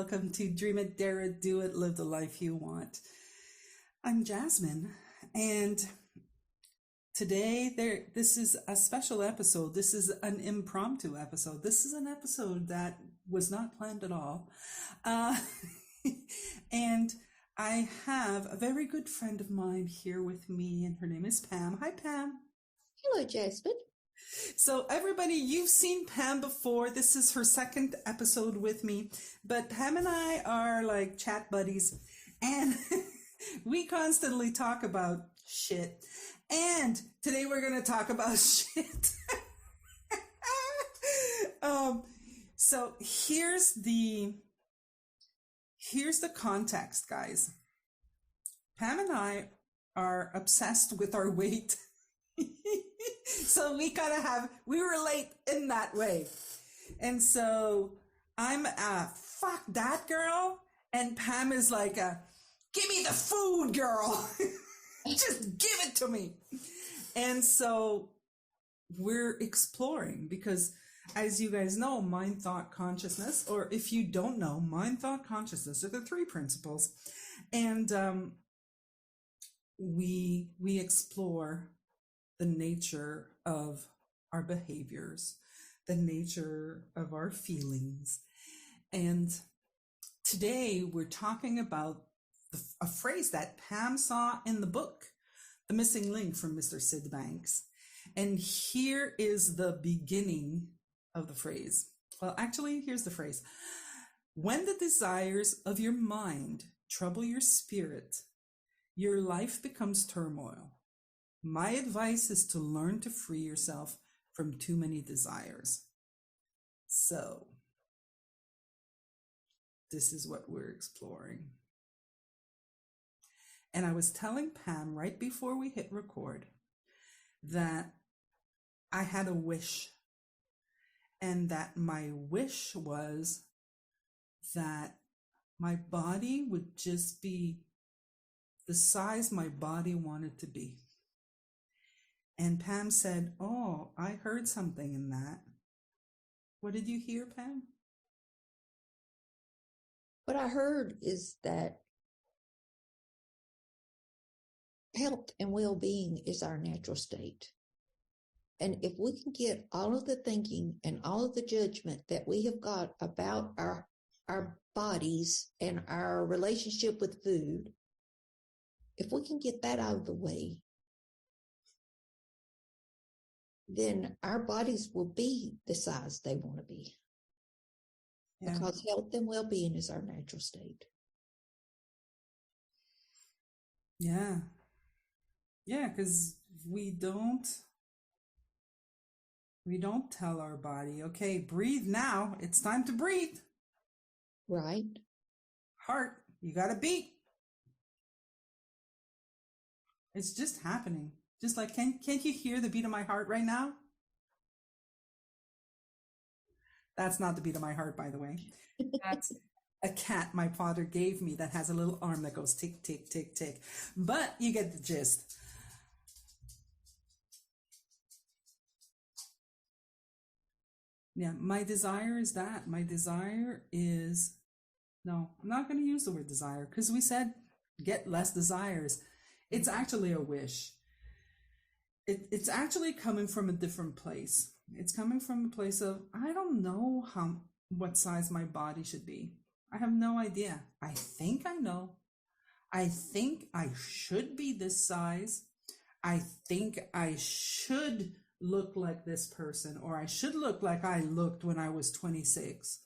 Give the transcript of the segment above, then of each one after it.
welcome to Dream It, Dare It, Do It, Live the Life You Want. I'm Jasmine, and today this is a special episode. This is an impromptu episode. This is an episode that was not planned at all. And I have a very good friend of mine here with me, and her name is Pam. Hi, Pam. Hello, Jasmine. So everybody, you've seen Pam before. This is her second episode with me, but Pam and I are like chat buddies, and we constantly talk about shit. And today we're going to talk about shit. So here's the context, guys. Pam and I are obsessed with our weight. So we relate in that way. And so I'm fuck that girl. And Pam is like give me the food, girl. Just give it to me. And so we're exploring because, as you guys know, mind, thought, consciousness, or if you don't know, mind, thought, consciousness are the three principles. And we explore the nature of our behaviors, the nature of our feelings. And today we're talking about a phrase that Pam saw in the book, The Missing Link from Mr. Sid Banks. And here is the beginning of the phrase. Well, actually, here's the phrase. When the desires of your mind trouble your spirit, your life becomes turmoil. My advice is to learn to free yourself from too many desires. So, this is what we're exploring. And I was telling Pam right before we hit record that I had a wish, and that my wish was that my body would just be the size my body wanted to be. And Pam said, "Oh, I heard something in that." What did you hear, Pam? What I heard is that health and well-being is our natural state. And if we can get all of the thinking and all of the judgment that we have got about our bodies and our relationship with food, if we can get that out of the way, then our bodies will be the size they want to be. Yeah. Because health and well-being is our natural state. Yeah. Yeah, because we don't tell our body, okay, breathe now. It's time to breathe. Right. Heart, you got to beat. It's just happening. Just like, can't you hear the beat of my heart right now? That's not the beat of my heart, by the way. That's a cat my father gave me that has a little arm that goes tick, tick, tick, tick. But you get the gist. Yeah, my desire is that. My desire is, no, I'm not going to use the word desire because we said get less desires. It's actually a wish. It's actually coming from a different place. It's coming from a place of, I don't know what size my body should be. I have no idea. I think I know. I think I should be this size. I think I should look like this person, or I should look like I looked when I was 26.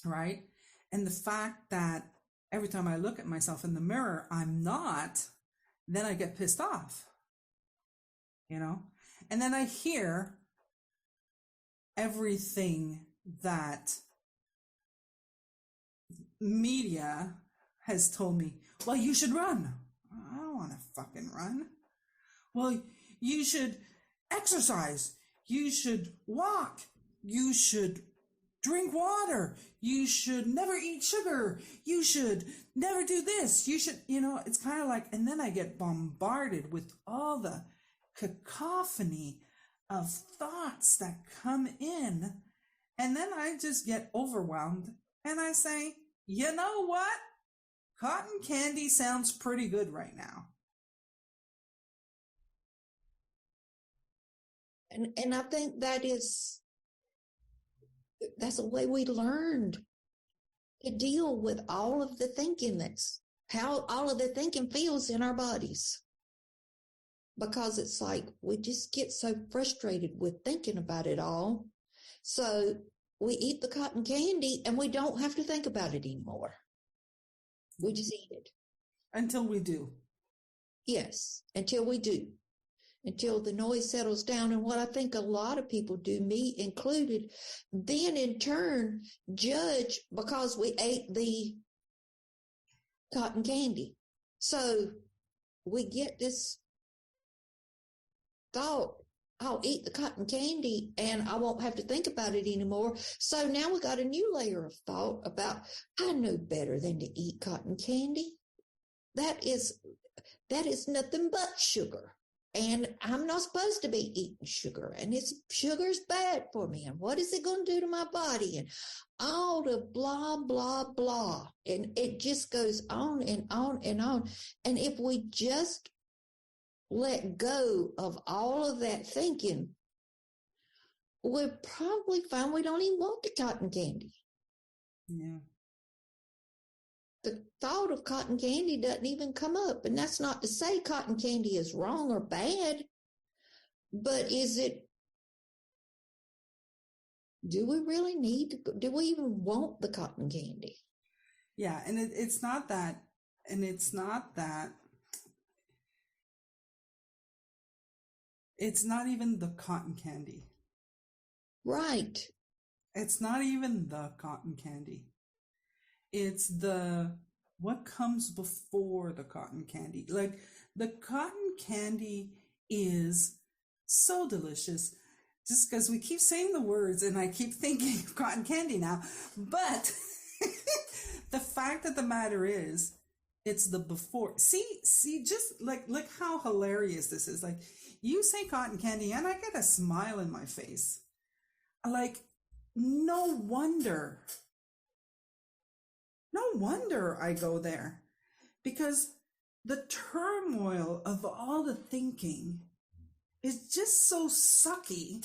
Right? And the fact that every time I look at myself in the mirror, I'm not, then I get pissed off. You know? And then I hear everything that media has told me. Well, you should run. I don't want to fucking run. Well, you should exercise. You should walk. You should drink water. You should never eat sugar. You should never do this. You should, it's kind of like, and then I get bombarded with all the cacophony of thoughts that come in, And then I just get overwhelmed and I say, you know what? Cotton candy sounds pretty good right now. And I think that's the way we learned to deal with all of the thinking, that's how all of the thinking feels in our bodies. Because it's like we just get so frustrated with thinking about it all. So we eat the cotton candy and we don't have to think about it anymore. We just eat it. Until we do. Yes, until we do. Until the noise settles down. And what I think a lot of people do, me included, then in turn judge because we ate the cotton candy. So we get this thought, I'll eat the cotton candy and I won't have to think about it anymore. So now we got a new layer of thought about, I know better than to eat cotton candy. That is nothing but sugar. And I'm not supposed to be eating sugar. And sugar's bad for me. And what is it going to do to my body? And all the blah, blah, blah. And it just goes on and on and on. And if we just let go of all of that thinking, we'll probably find we don't even want the cotton candy. Yeah. The thought of cotton candy doesn't even come up. And that's not to say cotton candy is wrong or bad, but do we really do we even want the cotton candy? Yeah, and it's not that, it's not even the cotton candy. Right. It's not even the cotton candy. It's what comes before the cotton candy. Like, the cotton candy is so delicious just because we keep saying the words and I keep thinking of cotton candy now. But the fact of the matter is, it's the before. See, just look how hilarious this is. Like, you say cotton candy and I get a smile in my face. Like, no wonder I go there, because the turmoil of all the thinking is just so sucky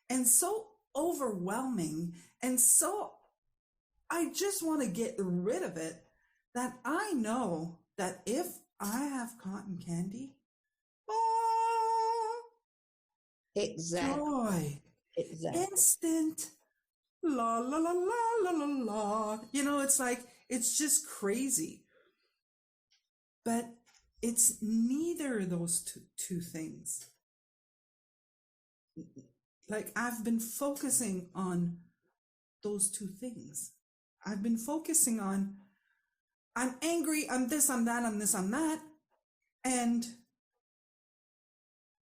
and so overwhelming, and so I just want to get rid of it, that I know that if I have cotton candy, oh, Exactly. joy, Exactly. instant, la la la la la la la. It's like, it's just crazy. But it's neither of those two things. Like, I've been focusing on those two things. I've been focusing on, I'm angry, I'm this, I'm that, I'm this, I'm that, and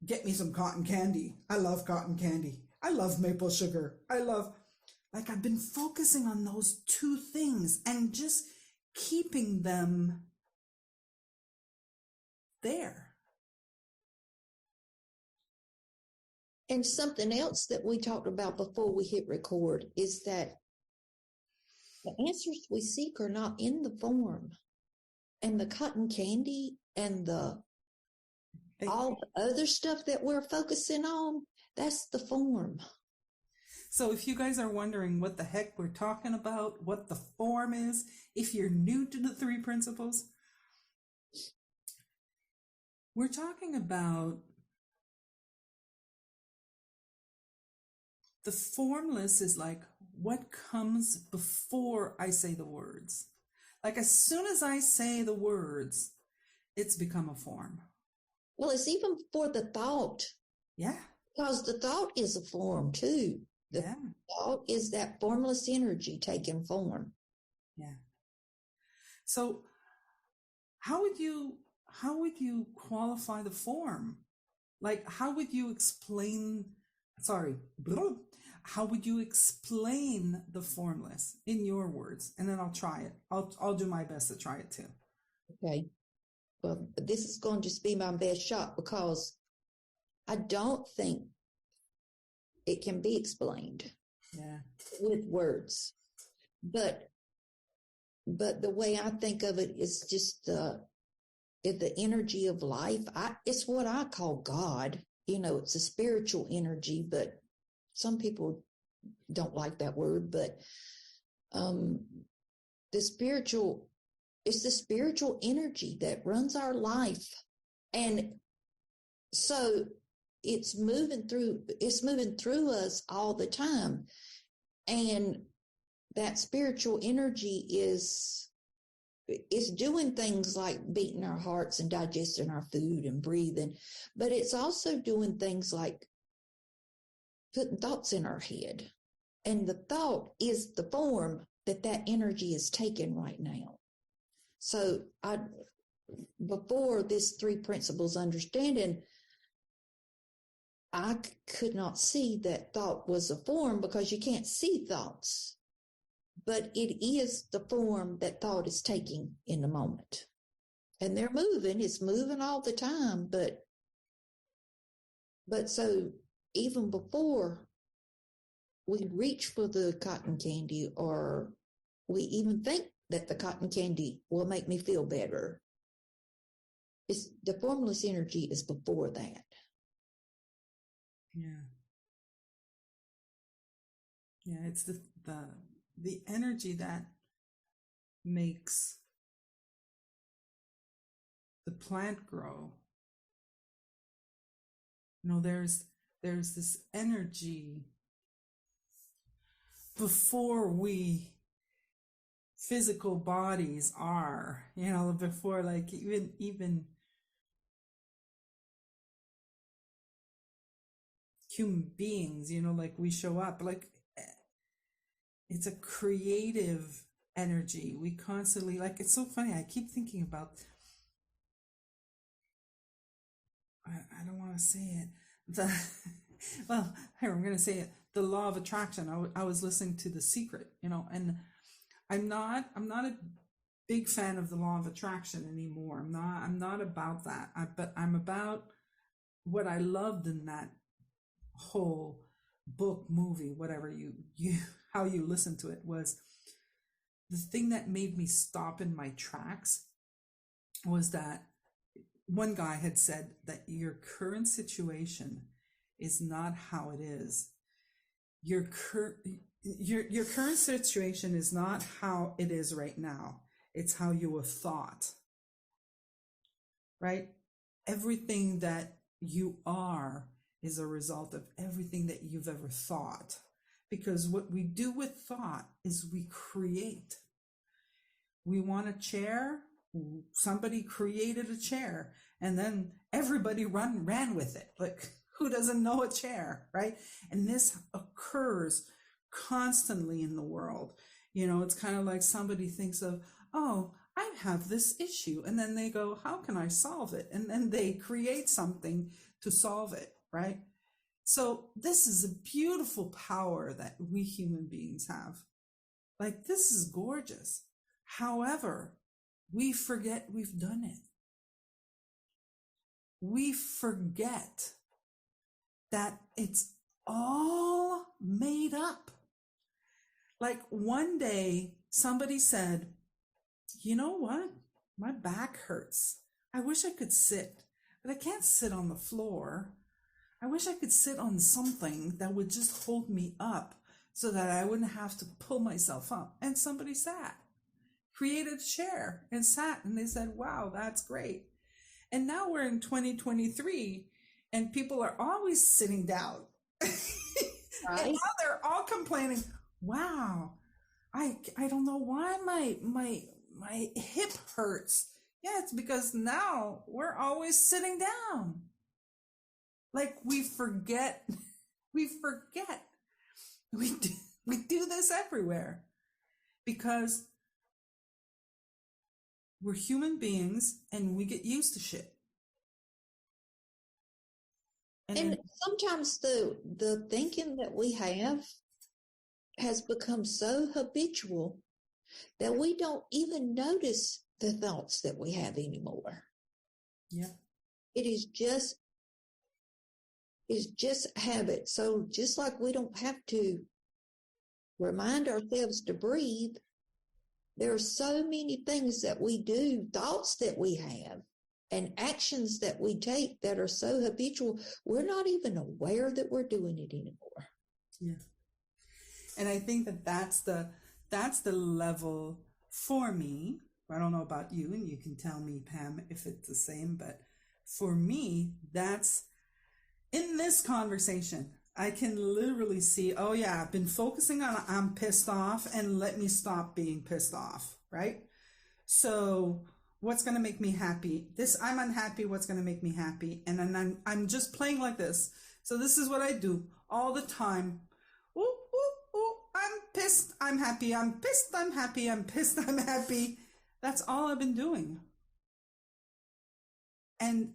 get me some cotton candy. I love cotton candy. I love maple sugar. I've been focusing on those two things and just keeping them there. And something else that we talked about before we hit record is that the answers we seek are not in the form. And the cotton candy and all the other stuff that we're focusing on, that's the form. So if you guys are wondering what the heck we're talking about, what the form is, if you're new to the 3 principles, we're talking about the formless is like what comes before I say the words. Like, as soon as I say the words, it's become a form. Well, it's even for the thought. Yeah. Because the thought is a form too. The thought is that formless energy taking form. Yeah. So how would you qualify the form? Like, how would you explain the formless in your words? And then I'll try it. I'll do my best to try it too. Okay. Well, this is going to just be my best shot, because I don't think it can be explained. Yeah. with words. But the way I think of it is just the energy of life. It's what I call God. It's a spiritual energy, but some people don't like that word. But it's the spiritual energy that runs our life, and so it's moving through us all the time, and that spiritual energy is doing things like beating our hearts and digesting our food and breathing, but it's also doing things like putting thoughts in our head. And the thought is the form that energy is taking right now. So before this three principles understanding, I could not see that thought was a form because you can't see thoughts. But it is the form that thought is taking in the moment. And they're moving. It's moving all the time. But so even before we reach for the cotton candy, or we even think that the cotton candy will make me feel better, the formless energy is before that. Yeah. Yeah, it's the energy that makes the plant grow. There's this energy before we physical bodies are, before, like, even human beings, like we show up, like, it's a creative energy. We constantly, like, it's so funny. I keep thinking about, I don't want to say it. Well, here, I'm going to say it. The law of attraction. I was listening to The Secret, and I'm not a big fan of the law of attraction anymore. I'm not about that. But I'm about what I loved in that whole book, movie, whatever you how you listen to it, was the thing that made me stop in my tracks was that one guy had said that your current situation is not how it is. Your current situation is not how it is right now. It's how you have thought. Right? Everything that you are is a result of everything that you've ever thought. Because what we do with thought is we create. We want a chair. Somebody created a chair, and then everybody ran with it. Like, who doesn't know a chair, right? And this occurs constantly in the world. It's kind of like somebody thinks of, oh, I have this issue, and then they go, how can I solve it? And then they create something to solve it, right? So this is a beautiful power that we human beings have. Like, this is gorgeous. However, we forget we've done it. We forget that it's all made up. Like, one day somebody said, you know what? My back hurts. I wish I could sit, but I can't sit on the floor. I wish I could sit on something that would just hold me up so that I wouldn't have to pull myself up. And somebody created a chair and sat, and they said, wow, that's great. And now we're in 2023 and people are always sitting down. Right. And now they're all complaining, wow, I don't know why my hip hurts. Yeah, it's because now we're always sitting down. Like, we forget. We do this everywhere because we're human beings and we get used to shit. And sometimes the thinking that we have has become so habitual that we don't even notice the thoughts that we have anymore. Yeah. It is just habit. So just like we don't have to remind ourselves to breathe, there are so many things that we do, thoughts that we have, and actions that we take that are so habitual, we're not even aware that we're doing it anymore. Yeah. And I think that that's the level for me. I don't know about you, and you can tell me, Pam, if it's the same, but for me, that's in this conversation. I can literally see, oh yeah, I've been focusing on I'm pissed off, and let me stop being pissed off, right? So what's going to make me happy? This, I'm unhappy, what's going to make me happy? And then I'm just playing like this. So this is what I do all the time. Ooh, ooh, ooh, I'm pissed, I'm happy, I'm pissed, I'm happy, I'm pissed, I'm happy. That's all I've been doing. And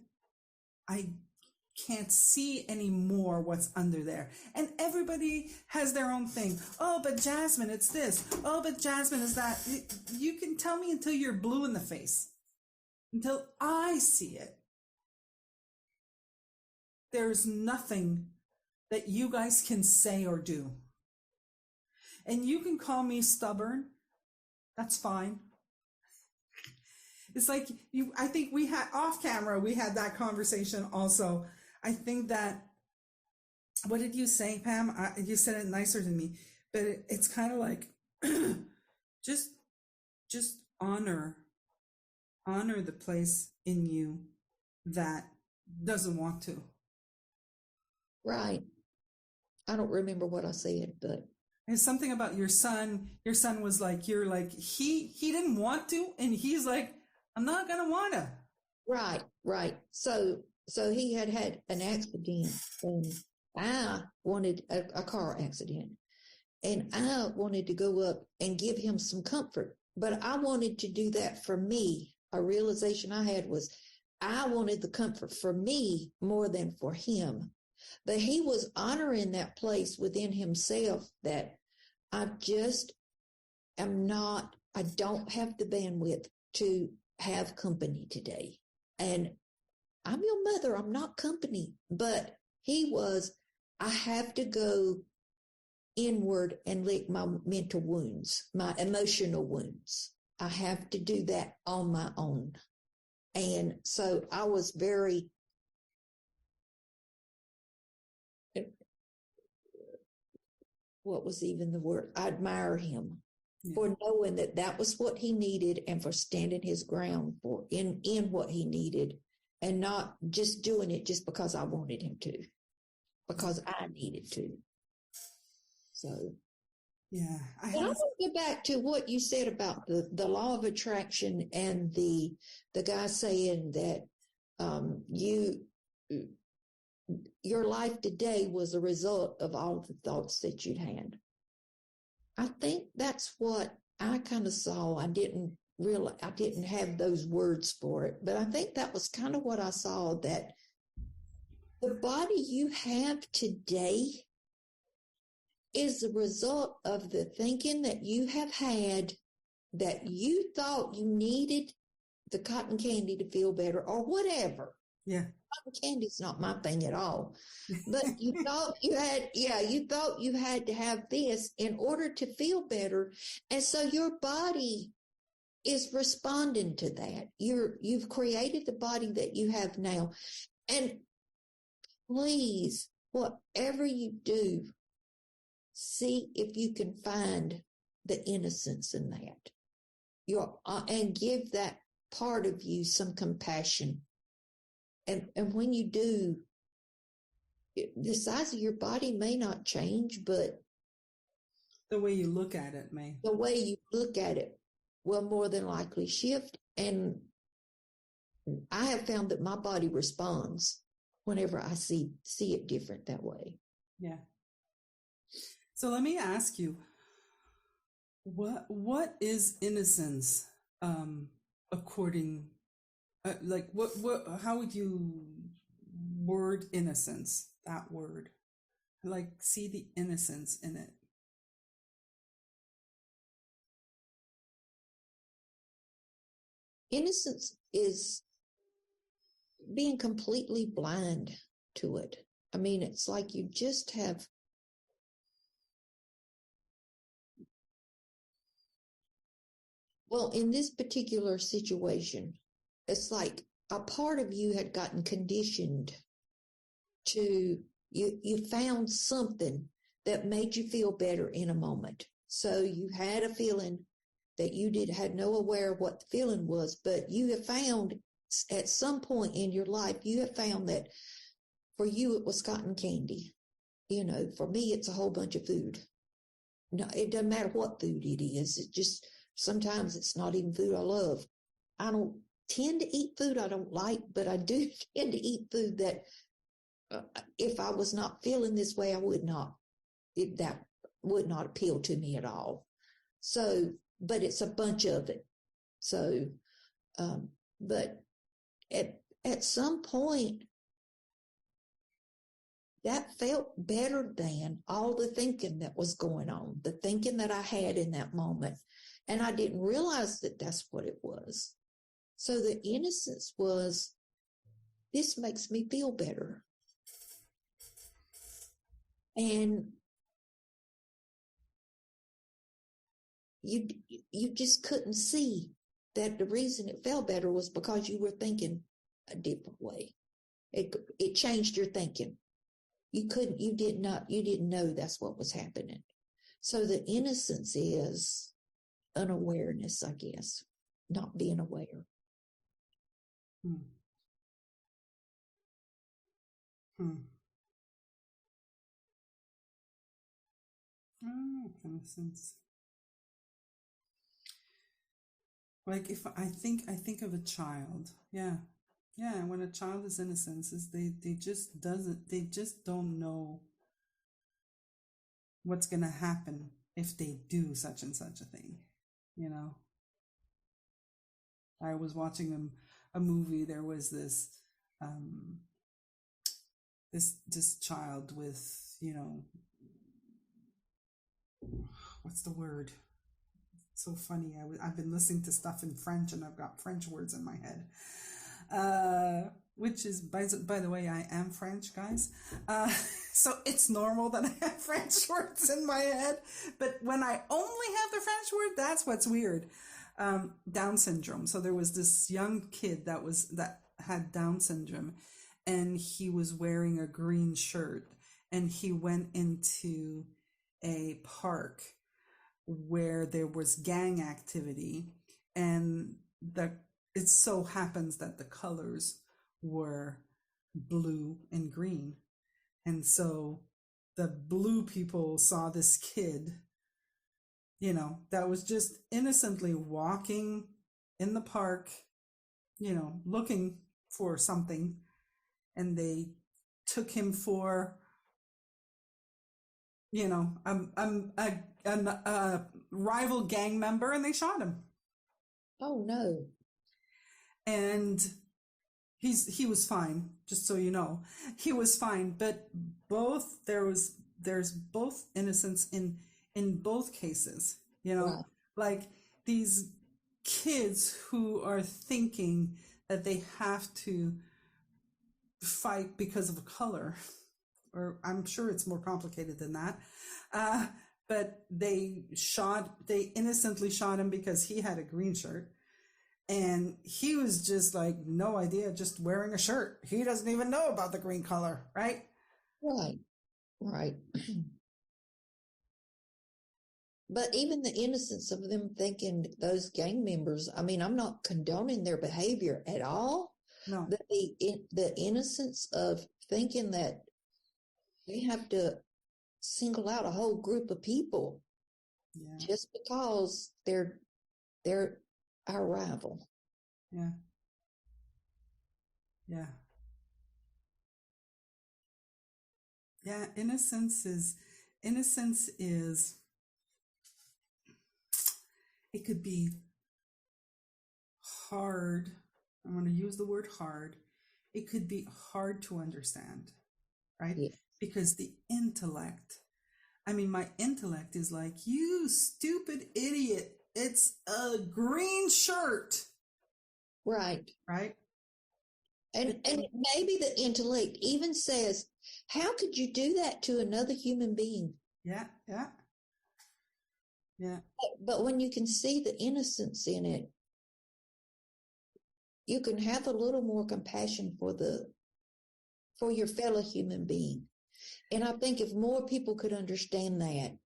I can't see anymore what's under there. And everybody has their own thing. Oh, but Jasmine, it's this. Oh, but Jasmine is that. You can tell me until you're blue in the face. Until I see it. There's nothing that you guys can say or do. And you can call me stubborn. That's fine. It's like I think we had off camera, we had that conversation also. I think that, what did you say, Pam? You said it nicer than me, but it's kind of like, just honor the place in you that doesn't want to. Right. I don't remember what I said, but there's something about your son. Your son was like, you're like, he didn't want to, and he's like, I'm not gonna wanna. Right. So he had an accident, and I wanted a car accident, and I wanted to go up and give him some comfort, but I wanted to do that for me. A realization I had was I wanted the comfort for me more than for him. But he was honoring that place within himself that I just am not, I don't have the bandwidth to have company today. And I'm your mother, I'm not company. But he was, I have to go inward and lick my mental wounds, my emotional wounds. I have to do that on my own. And so I was very, what was even the word? I admire him for knowing that that was what he needed, and for standing his ground for in what he needed, and not just doing it just because I wanted him to, because I needed to. So, yeah. I want to get back to what you said about the law of attraction and the guy saying that your life today was a result of all the thoughts that you'd had. I think that's what I kind of saw. I didn't have those words for it, but I think that was kind of what I saw, that the body you have today is the result of the thinking that you have had, that you thought you needed the cotton candy to feel better or whatever. Yeah. Cotton candy's not my thing at all. But you thought you had to have this in order to feel better. And so your body is responding to that. You've created the body that you have now. And please, whatever you do, see if you can find the innocence in that. And give that part of you some compassion. And when you do, the size of your body may not change, but the way you look at it may. The way you look at it will more than likely shift. And I have found that my body responds whenever I see it different that way. Yeah. So let me ask you, what is innocence, according, how would you word innocence, that word? Like, see the innocence in it. Innocence is being completely blind to it. I mean, it's like you just have Well, in this particular situation, it's like a part of you had gotten conditioned to, you found something that made you feel better in a moment. So you had a feeling that you had no aware of what the feeling was, but you have found at some point in your life, you have found that for you, it was cotton candy. For me, it's a whole bunch of food. No, it doesn't matter what food it is. It just, sometimes it's not even food I love. I don't tend to eat food I don't like, but I do tend to eat food that if I was not feeling this way, that would not appeal to me at all. So, but it's a bunch of it. So, but at some point, that felt better than all the thinking that was going on, the thinking that I had in that moment. And I didn't realize that that's what it was. So the innocence was, this makes me feel better. And you just couldn't see that the reason it felt better was because you were thinking a different way. It changed your thinking. You didn't know that's what was happening. So the innocence is unawareness, I guess, not being aware. Innocence. Like if I think of a child, yeah, when a child is innocent, is they just don't know what's gonna happen if they do such and such a thing. I was watching a movie. There was this this child with, what's the word? It's so funny. I've been listening to stuff in French and I've got French words in my head. Which is, by the way, I am French, guys. So it's normal that I have French words in my head. But when I only have the French word, that's what's weird. Down syndrome. So there was this young kid that had Down syndrome, and he was wearing a green shirt, and he went into a park where there was gang activity, and it so happens that the colors were blue and green. And so the blue people saw this kid, that was just innocently walking in the park, looking for something, and they took him for, a rival gang member, and they shot him. Oh no. And he was fine, just so you know. He was fine, but there's both innocence in both cases, Right. Like these kids who are thinking that they have to fight because of a color, or I'm sure it's more complicated than that. But they innocently shot him because he had a green shirt. And he was just like, no idea, just wearing a shirt. He doesn't even know about the green color, right? Right. But even the innocence of them thinking, those gang members, I mean, I'm not condoning their behavior at all. No. The innocence of thinking that they have to single out a whole group of people just because they're our rival. Yeah. Innocence is it could be hard. I'm going to use the word hard. It could be hard to understand, right? Yeah. Because the intellect, my intellect is like, you stupid idiot. It's a green shirt. Right. Right. And maybe the intellect even says, how could you do that to another human being? Yeah. Yeah. But when you can see the innocence in it, you can have a little more compassion for your fellow human being. And I think if more people could understand that,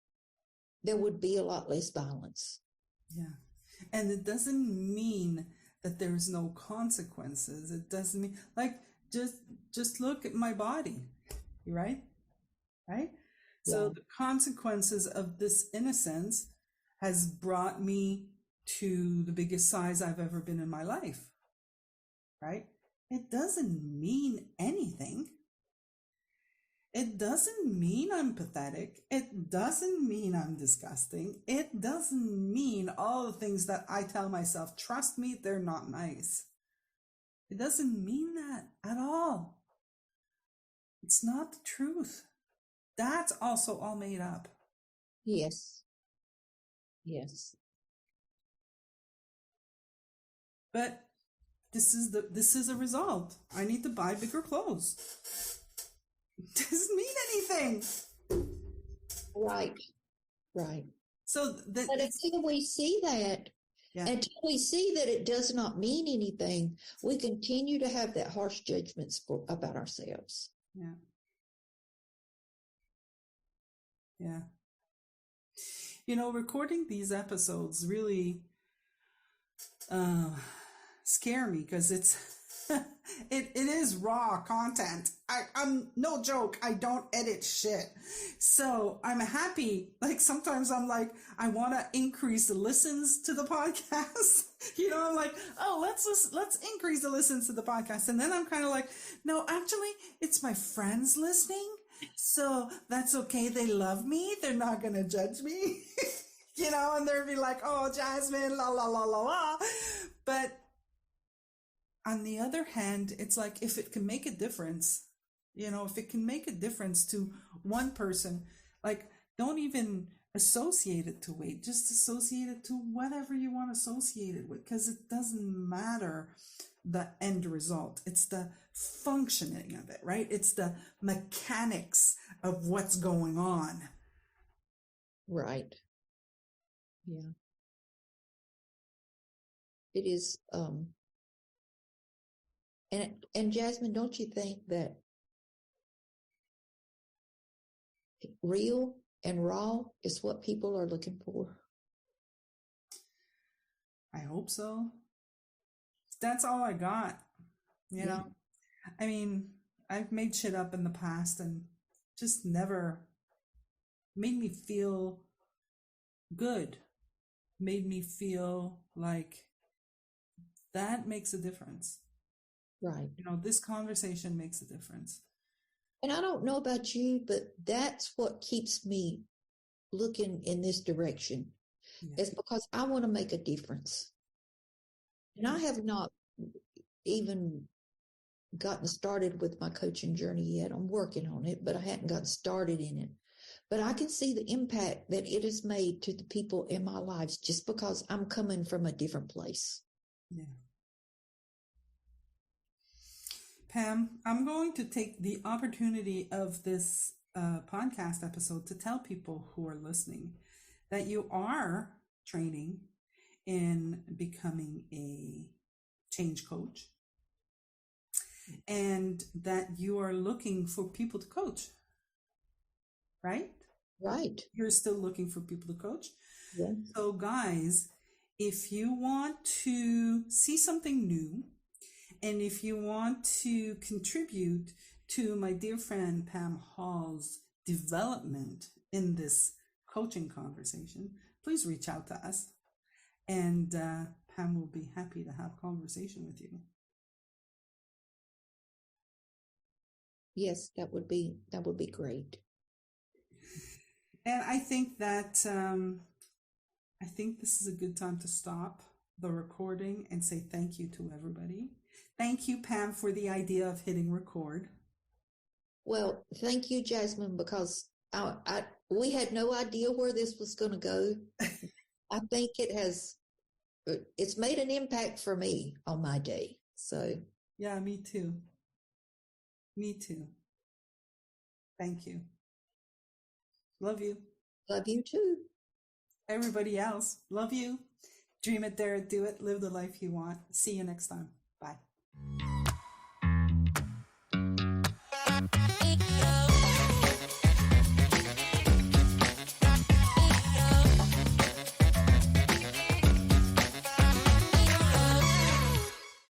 there would be a lot less violence. Yeah. And it doesn't mean that there's no consequences. It doesn't mean, like, just look at my body, right? Right? Yeah. So the consequences of this innocence has brought me to the biggest size I've ever been in my life, right? It doesn't mean anything. It doesn't mean I'm pathetic. It doesn't mean I'm disgusting. It doesn't mean all the things that I tell myself, trust me, they're not nice. It doesn't mean that at all. It's not the truth. That's also all made up. Yes. Yes. But this is a result. I need to buy bigger clothes. It doesn't mean anything. Right. Right. So but until we see that, until we see that it does not mean anything, we continue to have that harsh judgments about ourselves. Yeah. Yeah. You know, recording these episodes really scare me because it is raw content. I'm no joke. I don't edit shit. So I'm happy. Like sometimes I'm like, I want to increase the listens to the podcast. You know, I'm like, oh, let's increase the listens to the podcast. And then I'm kind of like, no, actually it's my friends listening. So that's okay. They love me. They're not going to judge me. You know, and they'll be like, oh, Jasmine, la, la, la, la, la. But on the other hand, it's like, if it can make a difference, you know, if it can make a difference to one person, like, don't even associate it to weight, just associate it to whatever you want to associate it with, because it doesn't matter the end result. It's the functioning of it, right? It's the mechanics of what's going on. Right. Yeah. It is, and Jasmine, don't you think that real and raw is what people are looking for? I hope so. That's all I got. You know, I mean, I've made shit up in the past and just never made me feel good, made me feel like that makes a difference. Right. You know, this conversation makes a difference. And I don't know about you, but that's what keeps me looking in this direction. It's because I want to make a difference. And I have not even gotten started with my coaching journey yet. I'm working on it, but I hadn't gotten started in it. But I can see the impact that it has made to the people in my lives just because I'm coming from a different place. Yeah. Pam, I'm going to take the opportunity of this podcast episode to tell people who are listening that you are training in becoming a change coach and that you are looking for people to coach, right? Right. You're still looking for people to coach. Yeah. So guys, if you want to see something new, and if you want to contribute to my dear friend Pam Hall's development in this coaching conversation, please reach out to us. And Pam will be happy to have a conversation with you. Yes, that would be great. And I think that this is a good time to stop the recording and say thank you to everybody. Thank you, Pam, for the idea of hitting record. Well, thank you, Jasmine, because we had no idea where this was going to go. I think it's made an impact for me on my day. So yeah, me too. Me too. Thank you. Love you. Love you too. everybody else, love you. Dream it, dare it, do it. Live the life you want. See you next time. Bye.